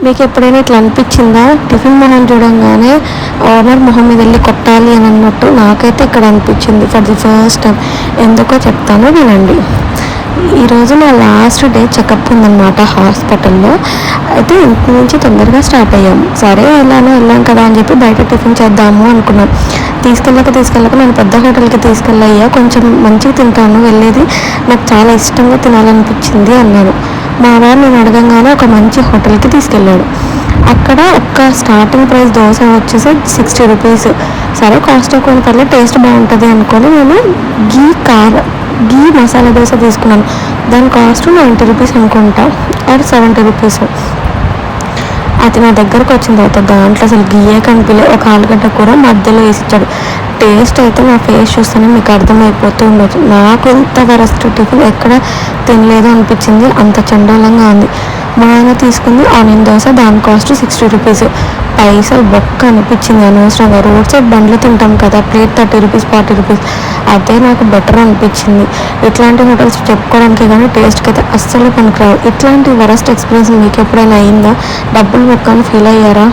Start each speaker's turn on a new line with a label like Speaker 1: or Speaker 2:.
Speaker 1: మీకు ఎప్పుడైనా ఇట్లా అనిపించిందా? టిఫిన్ మనం చూడంగానే ఓనర్ మొహం మీద వెళ్ళి కొట్టాలి అని అన్నట్టు నాకైతే ఇక్కడ అనిపించింది ఫర్ ది ఫస్ట్ టైం. ఎందుకో చెప్తాను వినండి. ఈరోజు నా లాస్ట్ డే చెకప్ ఉందన్నమాట హాస్పిటల్లో. అయితే ఇంటి నుంచి తొందరగా స్టార్ట్ అయ్యాము. సరే వెళ్ళాం కదా అని చెప్పి బయట టిఫిన్ చేద్దాము అనుకున్నాం. తీసుకెళ్ళక నేను పెద్ద హోటల్కి తీసుకెళ్ళయ్యా, కొంచెం మంచిగా తింటాను, వెళ్ళేది నాకు చాలా ఇష్టంగా తినాలనిపించింది అన్నాను. మా వారు నేను అడగంగానే ఒక మంచి హోటల్కి తీసుకెళ్ళాడు. అక్కడ ఒక్క స్టార్టింగ్ ప్రైస్ దోశ వచ్చేసి 60 రూపీస్. సరే కాస్ట్ ఎక్కువ పర్లేదు, టేస్ట్ బాగుంటుంది అనుకొని నేను గీ మసాలా దోశ తీసుకున్నాను. దాని కాస్ట్ 90 రూపీస్ అనుకుంటా, ఆర్ 70 రూపీస్. అది నా దగ్గరకు వచ్చిన తర్వాత దాంట్లో అసలు గియ్యే కనిపించలే. ఒక ఆలుగడ్డ కూర మధ్యలో వేసిచ్చాడు. టేస్ట్ అయితే నా ఫేస్ చూస్తేనే మీకు అర్థమైపోతూ ఉండొచ్చు. నాకు ఇంత వరస్ట్ టిఫిన్ ఎక్కడ తినలేదు అనిపించింది, అంత చండాలంగా ఉంది. మా ఆయన తీసుకుంది ఆనియన్ దోశ, దాని కాస్ట్ 60 రూపీస్. పైసలు బొక్క అనిపించింది అనవసరంగా. రోడ్ సైడ్ బండ్లు తింటాం కదా, ప్లేట్ 30 రూపీస్ 40 రూపీస్, అదే నాకు బెటర్ అనిపించింది. ఇట్లాంటి హోటల్స్ చెప్పుకోవడానికి కానీ టేస్ట్కి అయితే అస్సలు పనికిరావు. ఇట్లాంటి వరస్ట్ ఎక్స్పీరియన్స్ మీకు ఎప్పుడైనా అయిందా? డబ్బులు బొక్క అని ఫీల్ అయ్యారా?